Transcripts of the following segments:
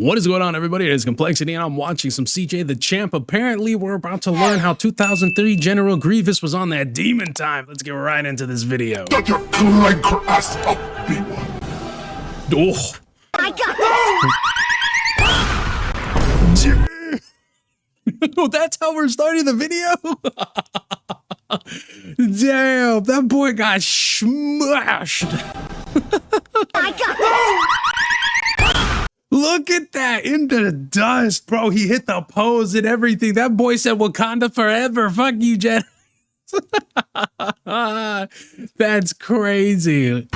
What is going on, everybody? It is Kmplxity, and I'm watching some CJ the Champ. Apparently, we're about to learn how 2003 General Grievous was on that demon time. Let's get right into this video. Get your clanker ass up, B1. Oh. I got this! Oh, that's how we're starting the video? Damn, that boy got smashed. I got this! Look at that, in the dust, bro. He hit the pose and everything. That boy said Wakanda forever. Fuck you, Jen. That's crazy.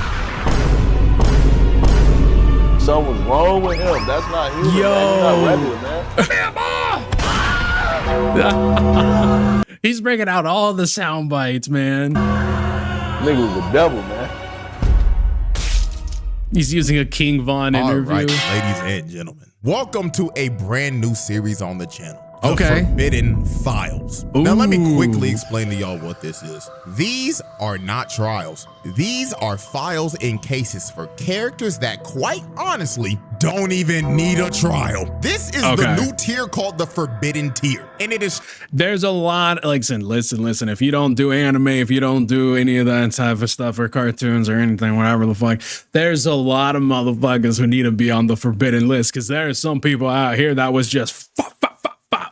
Something's wrong with him. That's not human. Yo. Man. He's not regular, man. He's bringing out all the sound bites, man. Nigga was the devil, man. He's using a King Von interview. All right, ladies and gentlemen, welcome to a brand new series on the channel. The Okay. Forbidden Files. Ooh. Now let me quickly explain to y'all what this is. These are not trials. These are files and cases for characters that quite honestly don't even need a trial. This is the new tier called the Forbidden Tier. And it is... There's a lot, like, listen, if you don't do anime, if you don't do any of that type of stuff or cartoons or anything, whatever the fuck, there's a lot of motherfuckers who need to be on the forbidden list, because there are some people out here that was just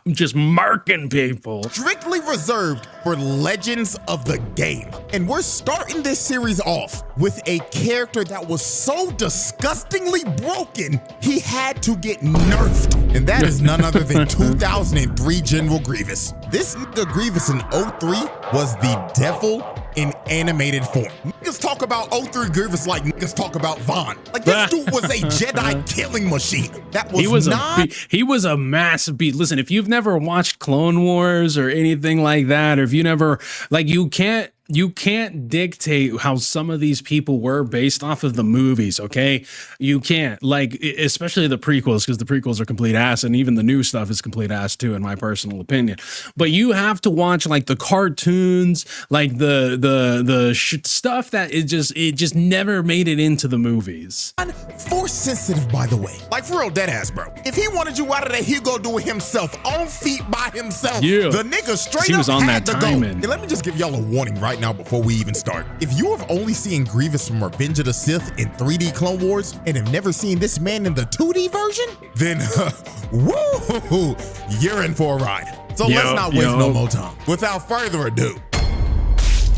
just marking people. Strictly reserved for legends of the game. And we're starting this series off with a character that was so disgustingly broken, he had to get nerfed. And that is none other than 2003 General Grievous. This nigga Grievous in 03 was the devil in animated form. Niggas talk about 03 Grievous like niggas talk about Vaughn. Like, this dude was a Jedi killing machine. That was he was a massive beast. Listen, if you've never watched Clone Wars or anything like that, or if you never, like, you can't dictate how some of these people were based off of the movies, okay? You can't, like, especially the prequels, because the prequels are complete ass, and even the new stuff is complete ass too, in my personal opinion. But you have to watch, like, the cartoons, like the stuff that it just never made it into the movies. Force sensitive, by the way. Like, for real, dead ass, bro. If he wanted you out of there, he'd go do it himself, on feet by himself. Yeah. The nigga straight He was up on had that to go. timing. And let me just give y'all a warning right now before we even start. If you have only seen Grievous from Revenge of the Sith in 3D Clone Wars and have never seen this man in the 2D version, then woo, you're in for a ride. So let's not waste no more time. Without further ado,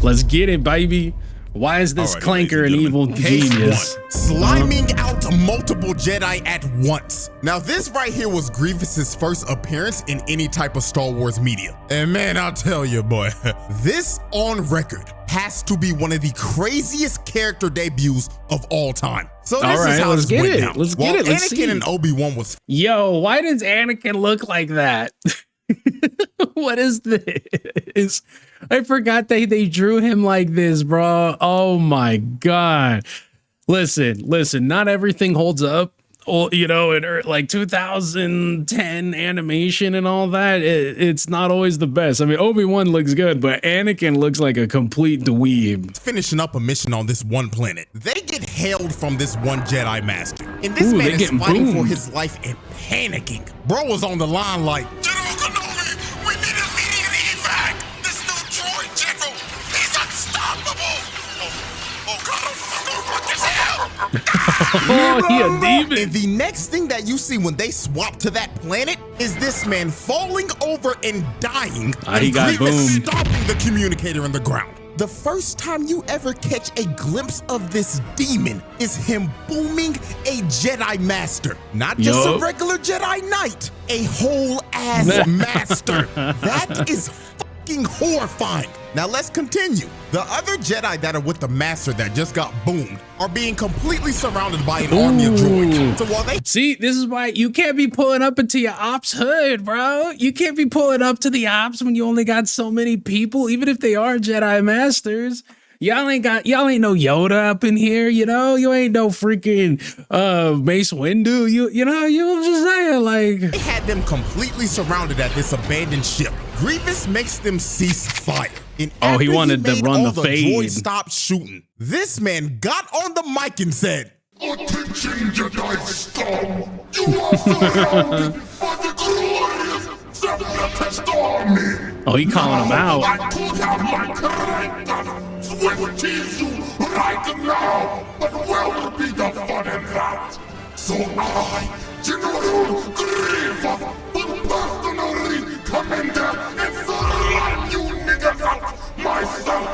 let's get it, baby. Why is this clanker an evil genius? Sliming out multiple Jedi at once. Now, this right here was Grievous's first appearance in any type of Star Wars media. And man, I'll tell you, boy, this on record has to be one of the craziest character debuts of all time. So this is how this went down. Let's get it. Let's Anakin and Obi-Wan was... Yo, why does Anakin look like that? What is this? I forgot they drew him like this, bro. Oh my God. Listen, not everything holds up. You know, in like 2010 animation and all that, it's not always the best. I mean, Obi-Wan looks good, but Anakin looks like a complete dweeb. Finishing up a mission on this one planet, they get hailed from this one Jedi Master. And this man is fighting for his life and panicking. Bro was on the line like, General Kenobi, we need immediate evac. This new droid general, he's unstoppable. Oh God, I'm fuck as hell. Oh, he a demon. And the next thing that you see when they swap to that planet is this man falling over and dying. He got boomed. Stopping the communicator in the ground. The first time you ever catch a glimpse of this demon is him booming a Jedi Master. Not just a regular Jedi Knight, a whole ass master. That is fucking horrifying. Now let's continue. The other Jedi that are with the Master that just got boomed are being completely surrounded by an army of droids. So while they see, this is why you can't be pulling up into your ops hood, bro. You can't be pulling up to the ops when you only got so many people, even if they are Jedi Masters. Y'all ain't no Yoda up in here, you know? You ain't no freaking Mace Windu. You know, you just saying, like, they had them completely surrounded at this abandoned ship. Grievous makes them cease fire. And he wanted to run the fade. Droids stopped shooting. This man got on the mic and said, Attention, Jedi scum! You are surrounded by the glorious Separatist army! Oh, he calling him out. I could have my character swift tease you right now, but where would be the fun in that? So I, General Grievous, will personally come in there and slam you niggas out myself!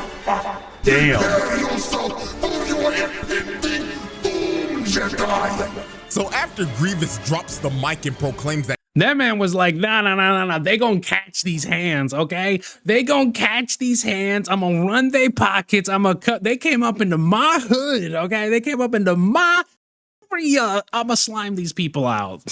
Damn. Prepare yourself for your impending doom, Jedi! So after Grievous drops the mic and proclaims that That man was like, nah. They gonna catch these hands, okay? They gonna catch these hands. I'm gonna run their pockets. I'm gonna cut. They came up into my hood, okay? They came up into my area. I'm gonna slime these people out.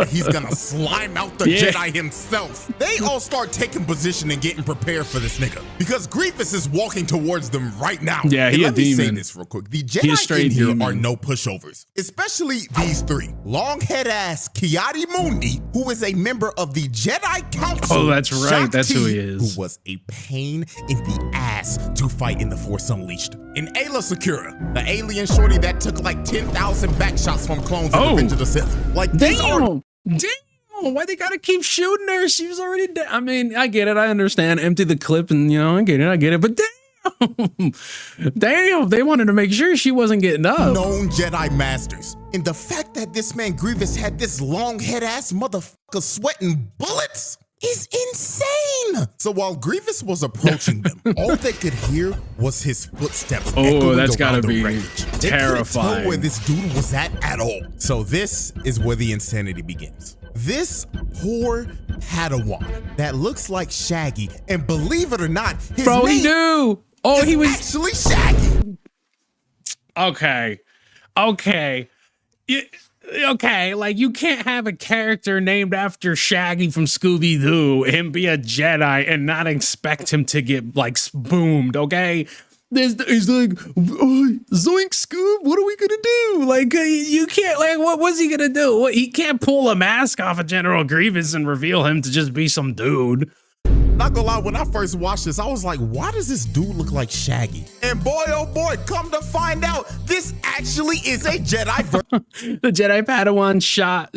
he's gonna slime out the Jedi himself. They all start taking position and getting prepared for this nigga because Grievous is walking towards them right now. Yeah, he a let me say demon. this real quick. The Jedi in here are no pushovers, especially these three. Longhead ass Kmplxity Mundi, who is a member of the Jedi Council. Oh, that's right. That's who he Shakti, is. Who was a pain in the ass to fight in the Force Unleashed. And Ayla Secura, the alien shorty that took like 10,000 backshots from clones in Revenge of the Sith. Like, these are Damn, why they gotta keep shooting her? She was already dead. I mean, I get it. I understand. Empty the clip and, you know, I get it. But damn, they wanted to make sure she wasn't getting up. known Jedi Masters. And the fact that this man Grievous had this long head ass motherfucker sweating bullets is insane. So while Grievous was approaching them, all they could hear was his footsteps. Oh, that's gotta gotta be They couldn't tell where this dude was at all. So this is where the insanity begins. This poor Padawan that looks like Shaggy, and believe it or not, his Bro, name he knew. Oh, he was actually Shaggy. Okay. Okay, like you can't have a character named after Shaggy from Scooby-Doo and be a Jedi and not expect him to get like boomed, okay? He's like, Zoink Scoob, what are we gonna do? Like, you can't, like, what's he gonna do? He can't pull a mask off of General Grievous and reveal him to just be some dude. Not gonna lie, when I first watched this, I was like, why does this dude look like Shaggy? And boy, oh boy, come to find out, this actually is a Jedi version. The Jedi Padawan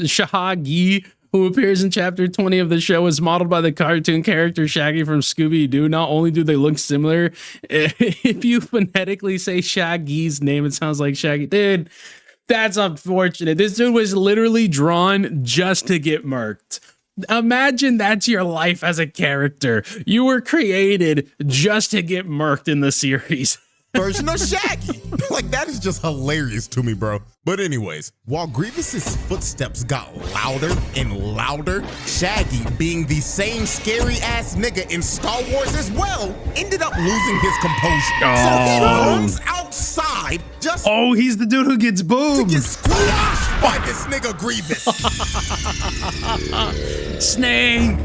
Shaggy, who appears in chapter 20 of the show, is modeled by the cartoon character Shaggy from Scooby-Doo. Not only do they look similar, if you phonetically say Shaggy's name, it sounds like Shaggy. Dude, that's unfortunate. This dude was literally drawn just to get murked. Imagine that's your life as a character. You were created just to get murked in the series. Version of Shaggy. Like, that is just hilarious to me, bro. But anyways, while Grievous's footsteps got louder and louder, Shaggy, being the same scary ass nigga in Star Wars as well, ended up losing his composure. So he runs outside just he's the dude who gets to boomed. get squashed by this nigga Grievous. Snake.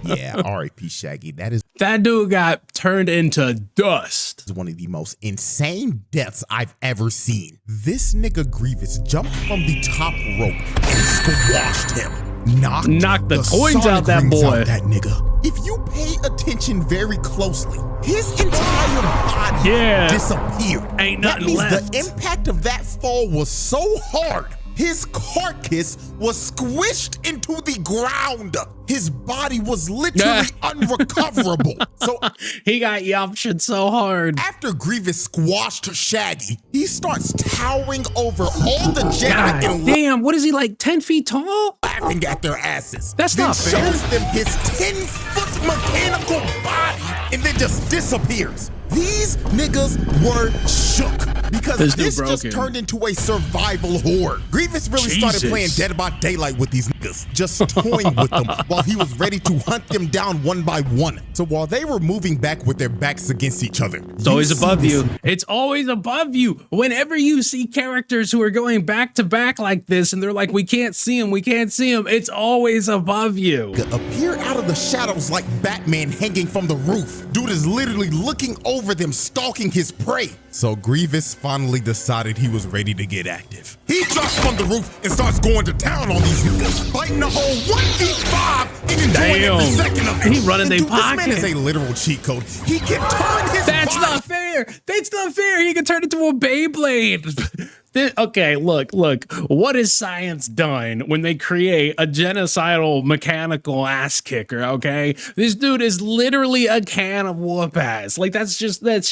Yeah, R.I.P. Shaggy. That dude got turned into dust. One of the most insane deaths I've ever seen. This nigga Grievous jumped from the top rope and squashed him. Knocked the coins out that boy. Out that nigga. If you pay attention very closely, his entire body disappeared. Ain't nothing that means left. The impact of that fall was so hard, his carcass was squished into the ground. His body was literally unrecoverable. So he got yaptioned so hard. after Grievous squashed Shaggy, he starts towering over all the Jedi and Damn, what is he, like 10 feet tall? laughing at their asses. That's then not fair. shows them his 10-foot mechanical body and then just disappears. These niggas were shook because this just turned into a survival horde. Grievous really started playing Dead by Daylight with these niggas, just toying with them while he was ready to hunt them down one by one. So while they were moving back with their backs against each other, It's always above you. It's always above you. Whenever you see characters who are going back to back like this and they're like, we can't see him, it's always above you. appear out of the shadows like Batman hanging from the roof. Dude is literally looking over them, stalking his prey. So Grievous finally decided he was ready to get active. He drops from the roof and starts going to town on these niggas, fighting the whole 1v5 and enjoying every second of it. He running their pocket. This man is a literal cheat code. He can turn his That's body not fair. fair. That's not fair. He can turn into a Beyblade. Okay, look. What has science done when they create a genocidal mechanical ass kicker? Okay, this dude is literally a can of whoop ass. Like that's just like,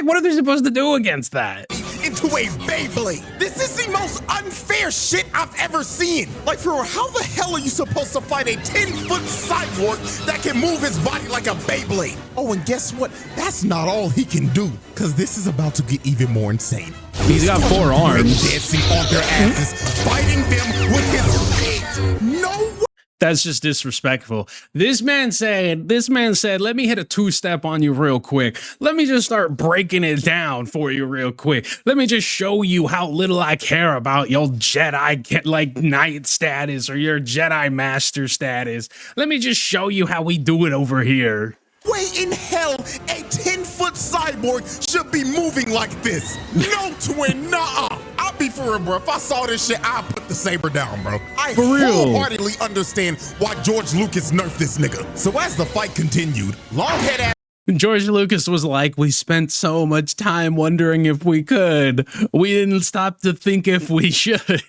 what are they supposed to do against that? Into a Beyblade. This is the most unfair shit I've ever seen. Like, for real, how the hell are you supposed to fight a 10-foot cyborg that can move his body like a Beyblade? Oh, and guess what? That's not all he can do, because this is about to get even more insane. He's got 4 arms. Dancing on their asses, fighting them with his feet. No way. That's just disrespectful. This man said, let me hit a 2-step on you real quick. Let me just start breaking it down for you real quick. Let me just show you how little I care about your Jedi Knight status or your Jedi Master status. Let me just show you how we do it over here. Way in hell a 10-foot cyborg should be moving like this. No, twin, nuh-uh. I'll be for real, bro. If I saw this shit, I'd put the saber down, bro. I wholeheartedly understand why George Lucas nerfed this nigga. So as the fight continued, long-head ass George Lucas was like, we spent so much time wondering if we could. We didn't stop to think if we should.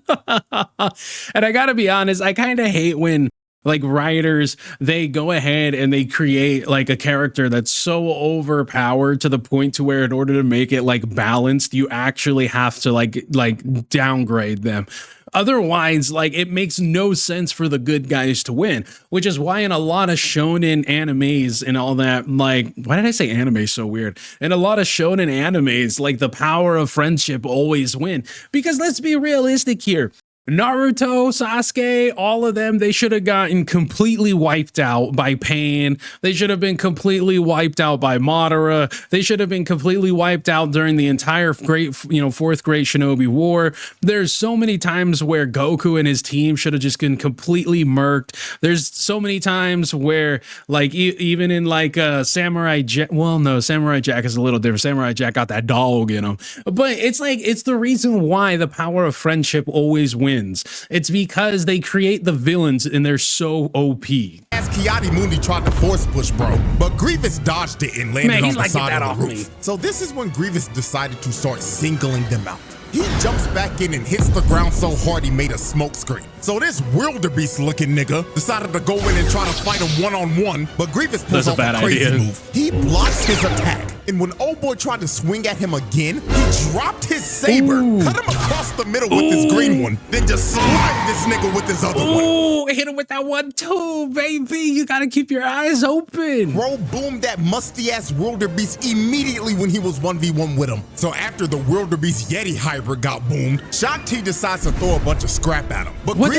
And I gotta be honest, I kind of hate when like writers, they go ahead and they create like a character that's so overpowered to the point to where in order to make it like balanced, you actually have to like downgrade them. Otherwise, like, it makes no sense for the good guys to win, which is why in a lot of shonen animes and all that, like, why did I say anime so weird? In a lot of shonen animes, like, the power of friendship always win. Because let's be realistic here. Naruto, Sasuke, all of them, they should have gotten completely wiped out by Pain. They should have been completely wiped out by Madara. They should have been completely wiped out during the entire fourth Great Shinobi War. There's so many times where Goku and his team should have just been completely murked. There's so many times where, like, even in like Samurai Jack, well, no, Samurai Jack is a little different. Samurai Jack got that dog in him. But it's like, it's the reason why the power of friendship always wins. It's because they create the villains and they're so OP. As Kiadi Mundi tried to force push, bro, but Grievous dodged it and landed on the side of the roof. So this is when Grievous decided to start singling them out. He jumps back in and hits the ground so hard he made a smoke screen. So this wildebeest looking nigga decided to go in and try to fight him one-on-one, but Grievous pulls off a crazy move. He blocks his attack, and when old boy tried to swing at him again, he dropped his saber, cut him across the middle with his green one, then just slapped this nigga with his other one. Hit him with that 1-2, baby. You gotta keep your eyes open. Bro boomed that musty-ass wildebeest immediately when he was 1v1 with him. So after the wildebeest Yeti hybrid got boomed, Shanti decides to throw a bunch of scrap at him. But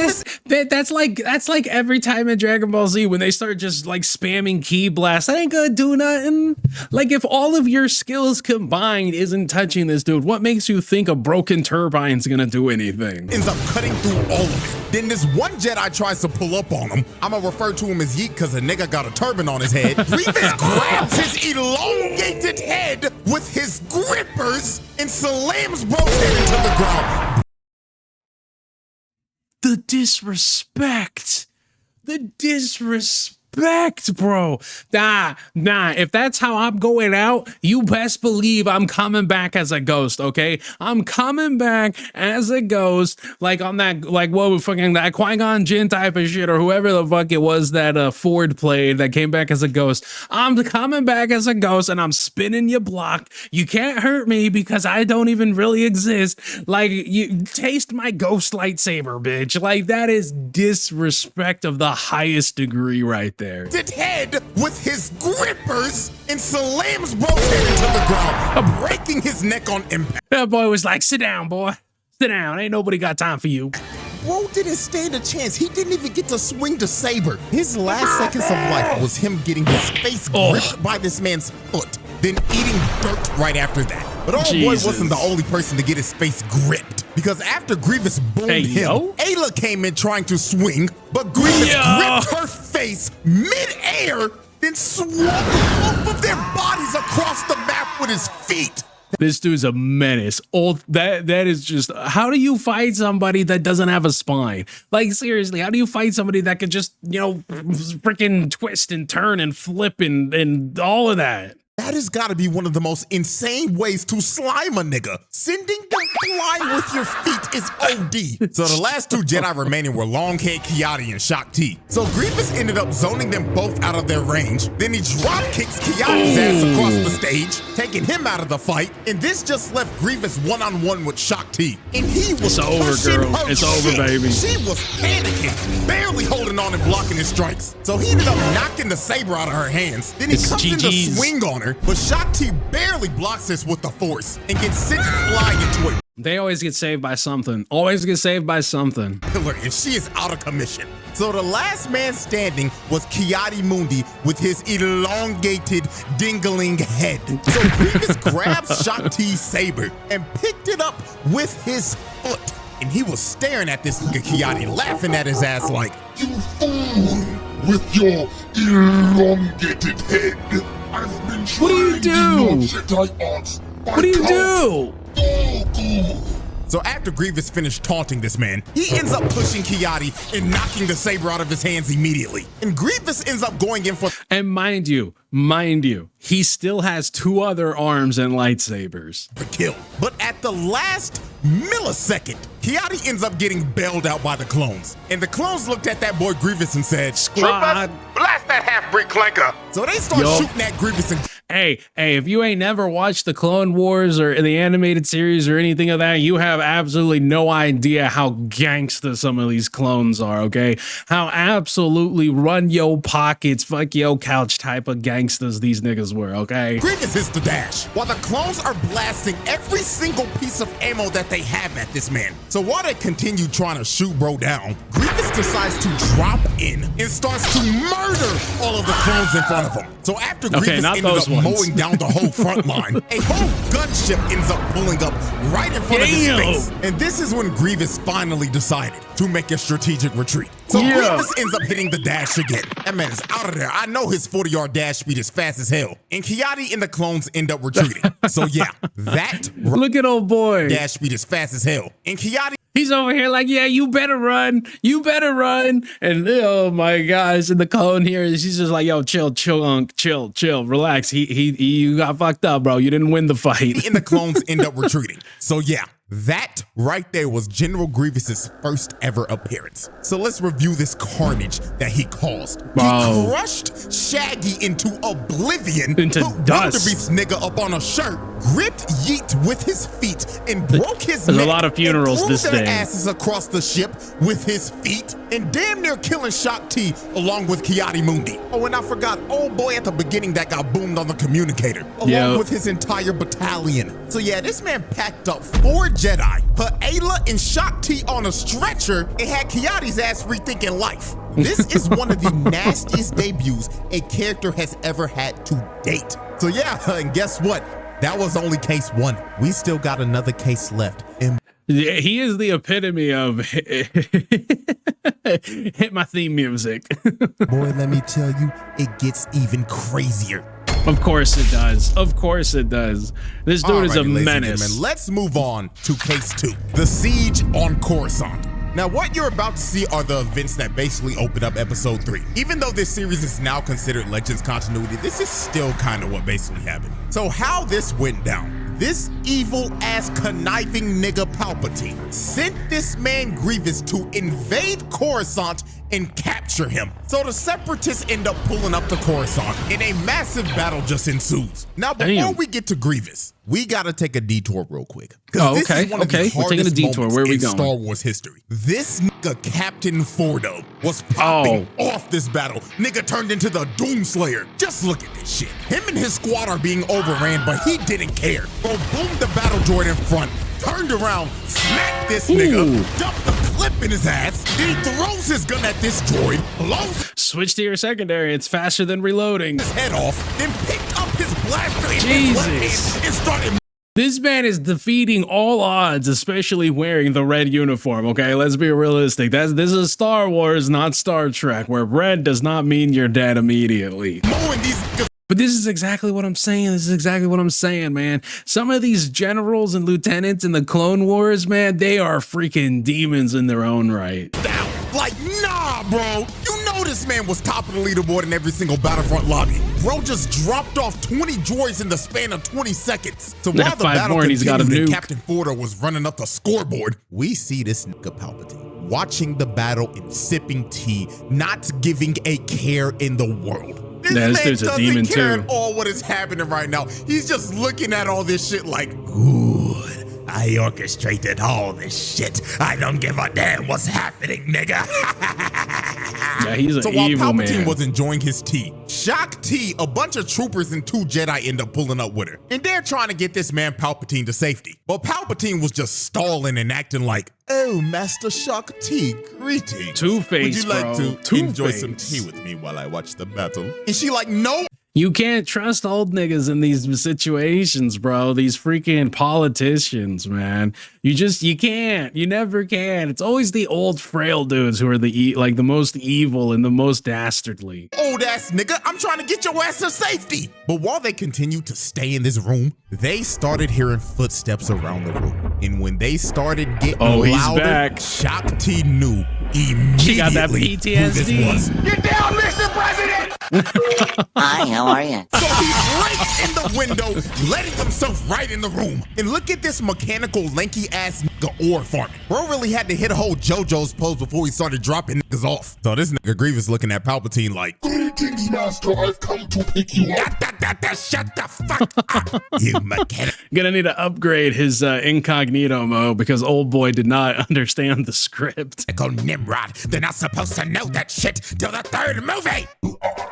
that's like every time in Dragon Ball Z when they start just like spamming ki blast. That ain't gonna do nothing. Like, if all of your skills combined isn't touching this dude, what makes you think a broken turbine's gonna do anything? Ends up cutting through all of it. Then this one Jedi tries to pull up on him. I'm gonna refer to him as Yeet because a nigga got a turban on his head. Grievous grabs his elongated head with his grippers and slams bro's head into the ground. The disrespect, bro. Nah, if that's how I'm going out, you best believe I'm coming back as a ghost, okay? I'm coming back as a ghost, like on that, like, what fucking that Qui-Gon Jinn type of shit, or whoever the fuck it was that Ford played that came back as a ghost. I'm coming back as a ghost and I'm spinning your block. You can't hurt me because I don't even really exist. Like, you taste my ghost lightsaber, bitch. Like, that is disrespect of the highest degree right there. Head with his grippers and slams bro's head into the ground, breaking his neck on impact. That boy was like, sit down, boy. Sit down. Ain't nobody got time for you. Bro didn't stand a chance. He didn't even get to swing the saber. His last seconds of life was him getting his face gripped by this man's foot, then eating dirt right after that. But old boy wasn't the only person to get his face gripped, because after Grievous boomed him, Ayla came in trying to swing, but Grievous gripped her face mid-air, then swung both of their bodies across the map with his feet. This dude's a menace. All that is just, how do you fight somebody that doesn't have a spine? Like, seriously, how do you fight somebody that can just, you know, freaking twist and turn and flip and all of that? That has got to be one of the most insane ways to slime a nigga. Sending them flying with your feet is OD. So the last two Jedi remaining were Longhead Kiyati and Shaak Ti. So Grievous ended up zoning them both out of their range. Then he drop kicks Kiyati's ass across the stage, taking him out of the fight. And this just left Grievous one-on-one with Shaak Ti. And he was pushing her It's shit. over, baby. She was panicking, barely holding on and blocking his strikes. So he ended up knocking the saber out of her hands. Then he comes in to swing on her, but Shaak Ti barely blocks this with the force and gets sent flying into a They always get saved by something. Always get saved by something. pillar, and she is out of commission. So the last man standing was Kiyati Mundi with his elongated, dingling head. So Grievous grabbed Shaak Ti's saber and picked it up with his foot. And he was staring at this nigga Kiyati, laughing at his ass like, You fool with your elongated head. I've been What do you trained in do? your Jedi arts by What do you Count do? Dooku. So after Grievous finished taunting this man, he ends up pushing Kiyati and knocking the saber out of his hands immediately. And Grievous ends up going in for And mind you, he still has two other arms and lightsabers. the kill. But at the last millisecond, Kiyati ends up getting bailed out by the clones. And the clones looked at that boy Grievous and said, Squad. blast that half-breed clanker. So they start Yup. shooting at Grievous and Hey, if you ain't never watched the Clone Wars or the animated series or anything of that, you have absolutely no idea how gangsta some of these clones are, okay? How absolutely run yo pockets, fuck yo couch type of gangsters these niggas were, okay? Grievous hits the dash, while the clones are blasting every single piece of ammo that they have at this man. So while they continue trying to shoot bro down, Grievous decides to drop in and starts to murder all of the clones in front of him. So after Grievous not ended those up ones. mowing down the whole front line, a whole gunship ends up pulling up right in front of his face. And this is when Grievous finally decided to make a strategic retreat. So Grievous ends up hitting the dash again. That man is out of there. I know his 40-yard dash speed is fast as hell. And Kiyati and the clones end up retreating. So yeah, that Look at old boy. dash speed is fast as hell. And Kiyati He's over here like, yeah, you better run. You better run. And oh my gosh, and the clone here, she's just like, yo, chill, relax. You got fucked up, bro. You didn't win the fight. and the clones end up retreating. So yeah, that right there was General Grievous's first ever appearance. So let's review this carnage that he caused. Bro. He crushed Shaggy into oblivion, Into put dust. Wildebeest nigga up on a shirt, gripped Yeet with his feet, and broke his There's neck. a lot of funerals and threw this their day. asses across the ship with his feet, and damn near killing Shaak Ti along with Kiyati Mundi. Oh, and I forgot old boy at the beginning that got boomed on the communicator, along with his entire battalion. So yeah, this man packed up 4 Jedi, put Ayla and Shaak Ti on a stretcher, and had Kiyati's ass rethinking life. This is one of the nastiest debuts a character has ever had to date. So yeah, and guess what? That was only case 1. We still got another case left. And He is the epitome of hit my theme music. boy, let me tell you, it gets even crazier. Of course it does. Of course it does. This dude is a Alrighty, ladies and menace. gentlemen, let's move on to case 2, the siege on Coruscant. Now, what you're about to see are the events that basically open up episode 3. Even though this series is now considered Legends continuity, this is still kind of what basically happened. So how this went down. This evil-ass conniving nigga Palpatine sent this man Grievous to invade Coruscant and capture him. So the Separatists end up pulling up to Coruscant and a massive battle just ensues. Now, before we get to Grievous, we gotta take a detour real quick. Oh, This okay, is one of okay. the We're taking a hardest detour. moments Where are we in going? Star Wars history. This nigga Captain Fordo was popping off this battle. Nigga turned into the Doomslayer. Just look at this shit. Him and his squad are being overran, but he didn't care. Bro, boomed the battle droid in front, turned around, smacked this nigga, dumped the clip in his ass, then he throws his gun at this droid, blows Switch to your secondary. It's faster than reloading. his head off, then picked up his blaster in his left Jesus. hand and started. This man is defeating all odds, especially wearing the red uniform. Okay, let's be realistic. This is Star Wars, not Star Trek, where red does not mean you're dead immediately. Mowing these niggas But this is exactly what I'm saying. This is exactly what I'm saying, man. Some of these generals and lieutenants in the Clone Wars, man, they are freaking demons in their own right. Like, nah, bro. You know this man was top of the leaderboard in every single Battlefront lobby. Bro just dropped off 20 droids in the span of 20 seconds. So while the battle continued and Captain Forder was running up the scoreboard, we see this nigga Palpatine watching the battle and sipping tea, not giving a care in the world. This man doesn't care at all what is happening right now. He's just looking at all this shit like, good. I orchestrated all this shit. I don't give a damn what's happening, nigga. Yeah, he's an so while evil Palpatine man. was enjoying his tea, Shock T, a bunch of troopers and 2 Jedi end up pulling up with her. And they're trying to get this man Palpatine to safety. But Palpatine was just stalling and acting like, oh, Master Shock T, greetings. Two-Face, Would you like bro. to enjoy some tea with me while I watch the battle? And she like, no. You can't trust old niggas in these situations, bro. These freaking politicians, man. You can't. You never can. It's always the old frail dudes who are the most evil and the most dastardly. Old ass nigga, I'm trying to get your ass to safety. But while they continued to stay in this room, they started hearing footsteps around the room. And when they started getting louder, Shock T knew immediately she got that PTSD. who this was. Get down, Mr. President! Hi, how are you? So he breaks in the window, letting himself right in the room. And look at this mechanical, lanky ass nigga ore farming. Bro really had to hit a whole JoJo's pose before he started dropping niggas off. So this nigga Grievous looking at Palpatine like, Greetings, Master. I've come to pick you up. Shut the fuck up, you mechanic. Gonna need to upgrade his incognito mode because old boy did not understand the script. Nimrod, they're not supposed to know that shit till the 3rd movie.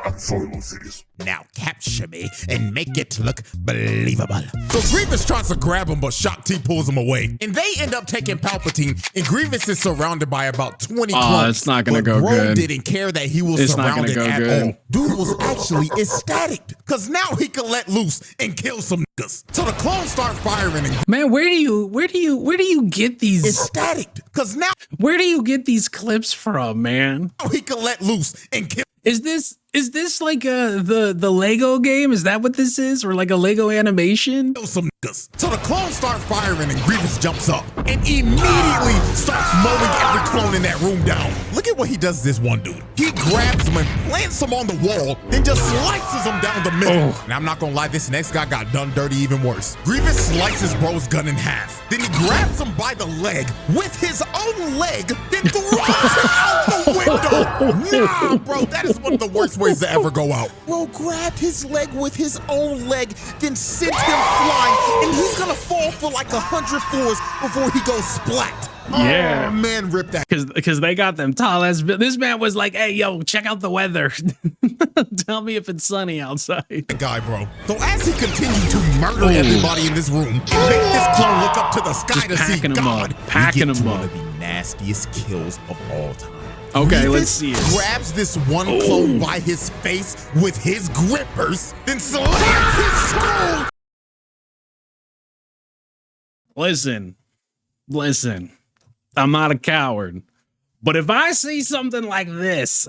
I'm sorry, Lucius. Now capture me and make it look believable. So Grievous tries to grab him, but Shock T pulls him away. And they end up taking Palpatine, and Grievous is surrounded by about 20 clones. It's not gonna go bro good. Didn't care that he was surrounded at good. all. Dude was actually ecstatic, because now he could let loose and kill some niggas. So the clones start firing and Man, where do you get these ecstatic, because now where do you get these clips from, man? he could let loose and kill. Is this like the Lego game? Is that what this is? Or like a Lego animation? Some niggas. So the clones start firing and Grievous jumps up and immediately starts mowing every clone in that room down. Look at what he does to this one dude. He grabs him and plants him on the wall, then just slices him down the middle. And I'm not gonna lie, this next guy got done dirty even worse. Grievous slices bro's gun in half. Then he grabs him by the leg with his own leg, then throws him out the window. Nah, bro, that is one of the worst ways to ever go out. Bro grabbed his leg with his own leg, then sent him flying, and he's gonna fall for like 100 floors before he goes splat. Yeah. Oh, man, rip that. Because they got them tall ass. This man was like, hey, yo, check out the weather. Tell me if it's sunny outside. That guy, bro. So as he continued to murder everybody in this room and make this clone look up to the sky to see God, packing we get him to up. one of the nastiest kills of all time. Okay, Grievous let's see it. grabs this one clone by his face with his grippers, then slams his skull. Listen. I'm not a coward, but if I see something like this,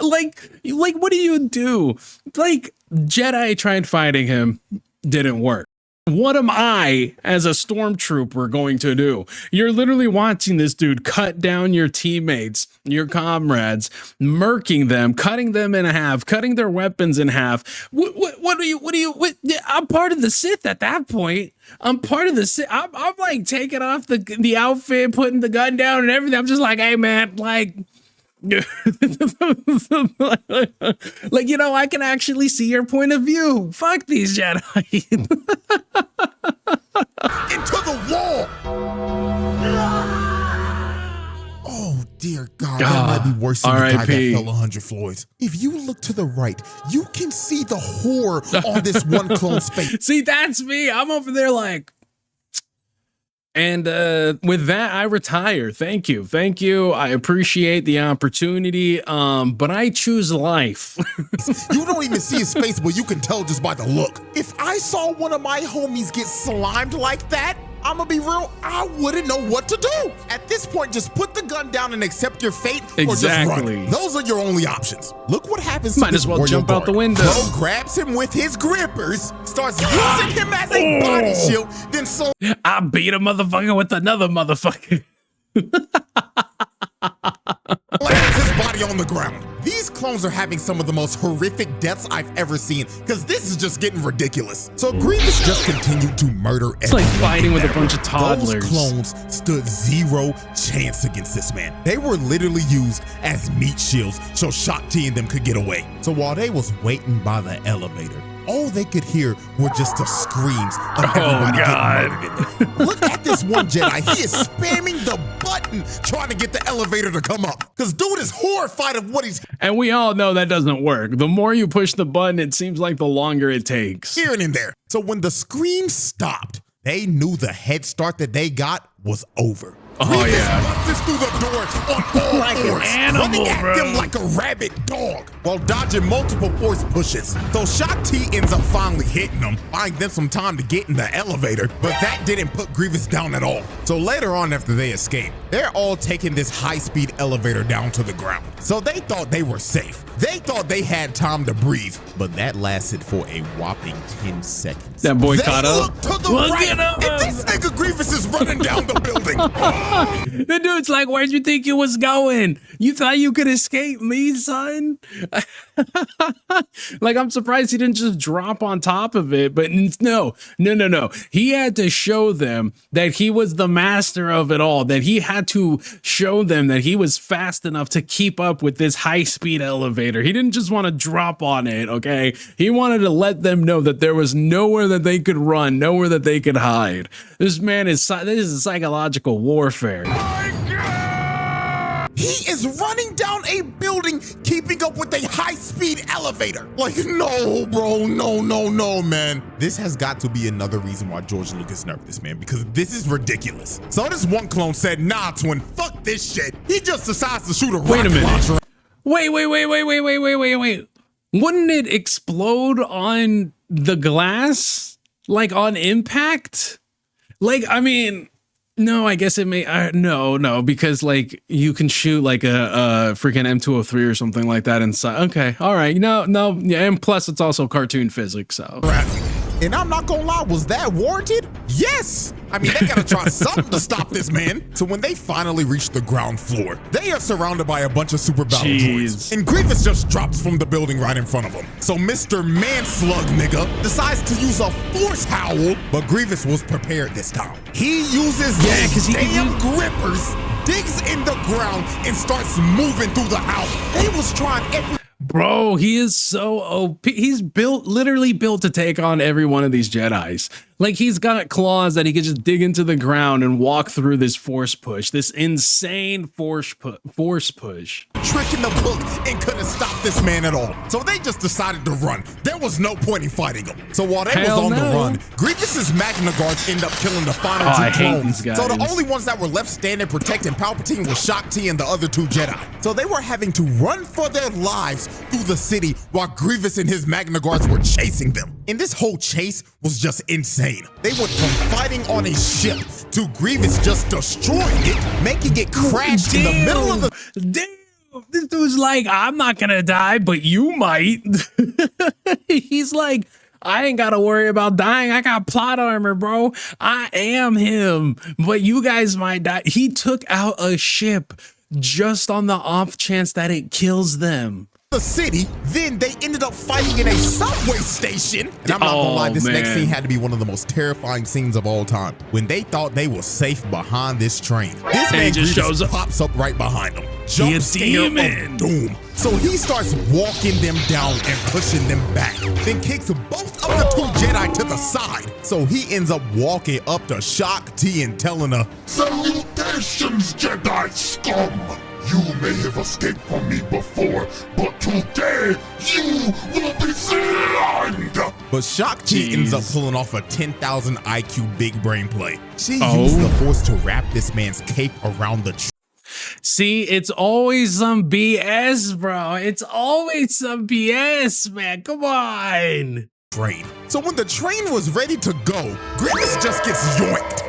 like what do you do? Like Jedi tried fighting him, didn't work. What am I as a stormtrooper going to do? You're literally watching this dude cut down your teammates, your comrades, murking them, cutting them in half, cutting their weapons in half. What do you, I'm part of the Sith at that point. I'm part of the Sith. I'm like taking off the outfit, putting the gun down and everything. I'm just like, hey man, like, like, you know, I can actually see your point of view. Fuck these Jedi. Into the wall. Oh dear God, that might be worse than the guy that fell 100 floors. If you look to the right, you can see the horror on this one clone's face. See, that's me. I'm over there like, and with that, I retire. Thank you. I appreciate the opportunity, but I choose life. You don't even see his face, but you can tell just by the look. If I saw one of my homies get slimed like that, I'ma be real, I wouldn't know what to do. At this point, just put the gun down and accept your fate, or just Exactly. run. Those are your only options. Look what happens to Might this as well warrior jump out guard. the window. Flo grabs him with his grippers, starts using him as a body shield, then I beat a motherfucker with another motherfucker. lands his body on the ground. These clones are having some of the most horrific deaths I've ever seen, because this is just getting ridiculous. So Grievous just continued to murder It's like fighting with a bunch of toddlers. Those clones stood zero chance against this man. They were literally used as meat shields so Shock T and them could get away. So while they was waiting by the elevator, all they could hear were just the screams of everybody getting murdered in there. Look at this one Jedi. He is spamming the button trying to get the elevator to come up. Because dude is horrified of what he's And we all know that doesn't work. The more you push the button, it seems like the longer it takes. hearing in there. So when the screams stopped, they knew the head start that they got was over. Oh, Grievous yeah. busted through the door on all Like an fours, animal, running at bro. them like a rabid dog while dodging multiple force pushes. So Shock T ends up finally hitting them, buying them some time to get in the elevator, but that didn't put Grievous down at all. So later on after they escape, they're all taking this high-speed elevator down to the ground. So they thought they were safe. They thought they had time to breathe, but that lasted for a whopping 10 seconds. That boy They caught up. look to the Look right, at him. and this nigga Grievous is running down the building. The dude's like, where'd you think you was going? You thought you could escape me, son? Like, I'm surprised he didn't just drop on top of it. But no. He had to show them that he was the master of it all, that he had to show them that he was fast enough to keep up with this high-speed elevator. He didn't just want to drop on it, okay? He wanted to let them know that there was nowhere that they could run, nowhere that they could hide. This is psychological warfare. He is running down a building, keeping up with a high-speed elevator. Like, no, bro, no, man. This has got to be another reason why George Lucas nerfed this, man, because this is ridiculous. So this one clone said, nah, twin, fuck this shit. He just decides to shoot a rocket launcher. Wait. Wouldn't it explode on the glass? Like on impact? Like, I mean, no, I guess it may. No, because like you can shoot like a freaking M203 or something like that inside. Okay, all right. No, yeah, and plus it's also cartoon physics. So. And I'm not gonna lie, was that warranted? Yes! I mean, they gotta try something to stop this man. So when they finally reach the ground floor, they are surrounded by a bunch of super battle droids. And Grievous just drops from the building right in front of him. So Mr. Manslug nigga decides to use a force howl, but Grievous was prepared this time. He uses those damn grippers, digs in the ground, and starts moving through the house. He was trying every Bro, he is so OP. He's literally built to take on every one of these Jedis. Like, he's got claws that he can just dig into the ground and walk through this force push, this insane force push. trick in the book and couldn't stop this man at all. So they just decided to run. There was no point in fighting him. So while they was on the run, Grievous's Magna Guards end up killing the final two clones. So the only ones that were left standing protecting Palpatine was Shock T and the other two Jedi. So they were having to run for their lives through the city while Grievous and his Magna Guards were chasing them. And this whole chase was just insane. They went from fighting on a ship to Grievous just destroying it, making it crash in the middle of the... Damn, this dude's like, I'm not gonna die, but you might. He's like, I ain't gotta worry about dying. I got plot armor, bro. I am him, but you guys might die. He took out a ship just on the off chance that it kills them. The city, then they ended up fighting in a subway station. And I'm not gonna lie, this next scene had to be one of the most terrifying scenes of all time. When they thought they were safe behind this train, this man just shows up, pops up right behind them. Jump scare of doom. So he starts walking them down and pushing them back, then kicks both of the two Jedi to the side. So he ends up walking up to Shock T and telling her, "Salutations, Jedi scum! You may have escaped from me before, but today you will be slimed!" But Shock T ends up pulling off a 10,000 IQ big brain play. She used the Force to wrap this man's cape around the See, it's always some BS, bro. It's always some BS, man. Come on. Train. So when the train was ready to go, Grievous just gets yoinked.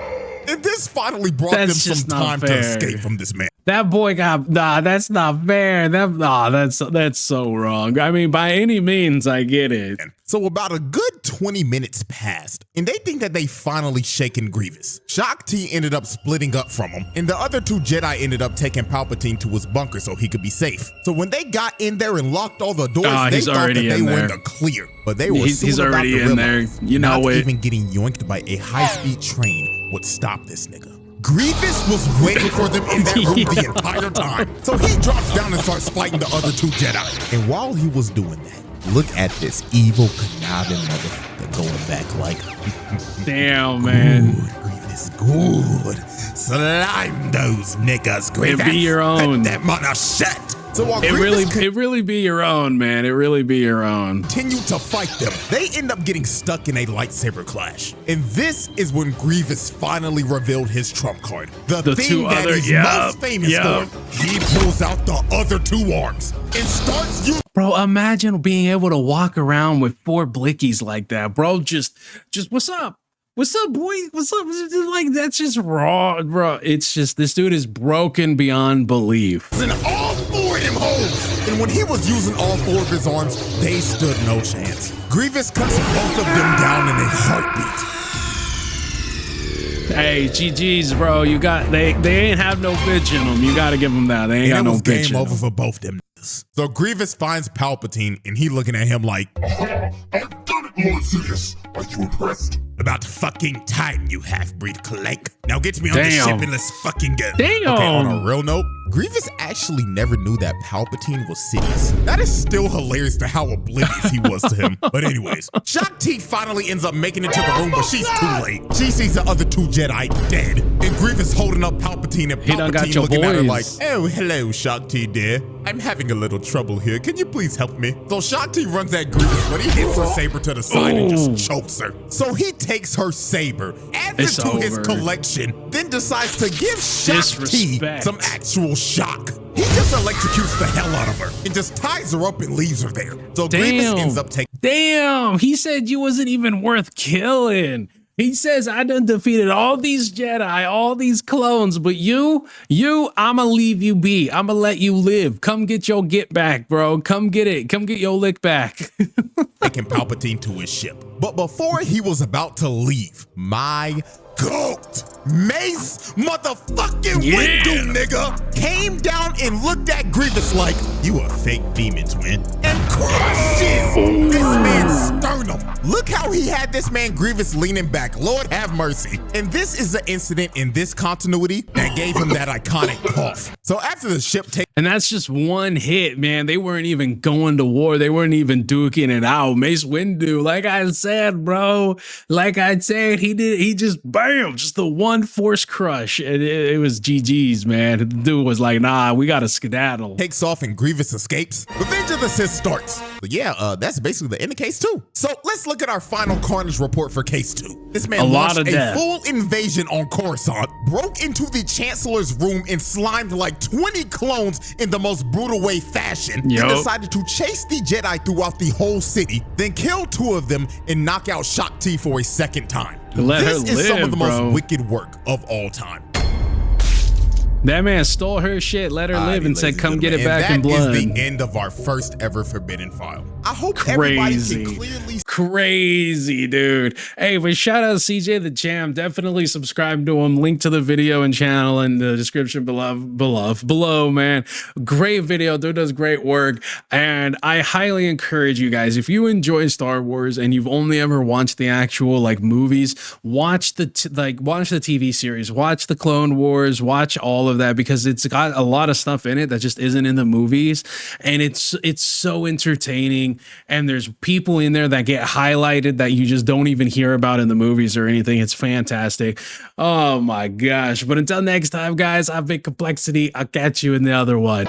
And this finally brought That's them just some not time to fair. escape from this man. That boy got that's not fair. That's so wrong. I mean, by any means, I get it. So about a good 20 minutes passed, and they think that they finally shaken Grievous. Shaak Ti ended up splitting up from him, and the other two Jedi ended up taking Palpatine to his bunker so he could be safe. So when they got in there and locked all the doors, they thought that they were in the clear. But they were He's soon about already to in realize there. You know not it. even getting yoinked by a high-speed train would stop this nigga. Grievous was waiting for them in that room the entire time. So he drops down and starts fighting the other two Jedi. And while he was doing that, look at this evil, conniving motherfucker going back like, Damn, man. good, Grievous, good. Slime those niggas, Grievous. It be your own. Put them on a shit. So while It Grievous really be your own, man. It really be your own. continue to fight them, they end up getting stuck in a lightsaber clash. And this is when Grievous finally revealed his trump card. The The thing two that other- he's yeah, most famous yeah. for. He pulls out the other two arms and starts using Bro, imagine being able to walk around with 4 blickies like that, bro. Just what's up? What's up, boy? What's up? Like, that's just raw, bro. It's just, this dude is broken beyond belief. all 4 of them holes. And when he was using all 4 of his arms, they stood no chance. Grievous cuts both of them down in a heartbeat. Hey, GG's, bro. You got, they ain't have no bitch in them. You got to give them that. They ain't got And it no was bitch game in over them. for both them niggas. So Grievous finds Palpatine, and he looking at him like, I've done it, Lord Sidious. Are you impressed? about fucking time, you half-breed clank. Now get me on the Damn. ship and let's fucking go. Damn. Okay, on a real note, Grievous actually never knew that Palpatine was Sidious. That is still hilarious to how oblivious he was to him. But anyways, Shaak Ti finally ends up making it to the room, but she's too late. She sees the other two Jedi dead, and Grievous holding up Palpatine, and He done got Palpatine your looking at her like, boys. oh, hello, Shaak Ti dear. I'm having a little trouble here. Can you please help me? So Shaak Ti runs at Grievous, but he hits her saber to the side and Ooh. just chokes her. So he takes her saber, adds It's it to his over. collection, then decides to give Shaak Ti Disrespect. some actual shock. He just electrocutes the hell out of her and just ties her up and leaves her there. So Grievous ends up taking Damn, he said you wasn't even worth killing. He says, I done defeated all these Jedi, all these clones, but you, I'ma leave you be. I'ma let you live. Come get your get back, bro. Come get it. Come get your lick back. taking Palpatine to his ship. But before he was about to leave, my goat, Mace motherfucking Yeah. Windu nigga, came down and looked at Grievous like, you a fake demon twin, and crushes this man's sternum. Look how he had this man Grievous leaning back. Lord have mercy. And this is the incident in this continuity that gave him that iconic cough. So after the ship takes And that's just one hit, man. They weren't even going to war. They weren't even duking it out. Mace Windu, like I said, bro, like I said, he just bam, just the one force crush. And it was GG's, man. The dude was like, nah, we got to skedaddle. takes off and Grievous escapes, Revenge of the Sith starts. But yeah, that's basically the end of Case 2. So let's look at our final Carnage report for Case 2. This man A lot launched of a death. full invasion on Coruscant, broke into the Chancellor's room and slimed like 20 clones in the most brutal way fashion, Yup. and decided to chase the Jedi throughout the whole city, then kill 2 of them and knock out Shaak Ti for a second time. Let her This is some of live, the bro. most wicked work of all time. That man stole her shit, let her live, and said, come get it back in blood. That is the end of our first ever Forbidden File. I hope everybody Crazy. can clearly Crazy, dude. Hey, but shout out CJ DaChamp. Definitely subscribe to him. Link to the video and channel in the description below, man. Great video. Dude does great work. And I highly encourage you guys, if you enjoy Star Wars and you've only ever watched the actual like movies, watch the TV series, watch the Clone Wars, watch all of that, because it's got a lot of stuff in it that just isn't in the movies. And it's so entertaining. And there's people in there that get highlighted that you just don't even hear about in the movies or anything. It's fantastic. Oh my gosh. But until next time, guys, I've been Kmplxity. I'll catch you in the other one.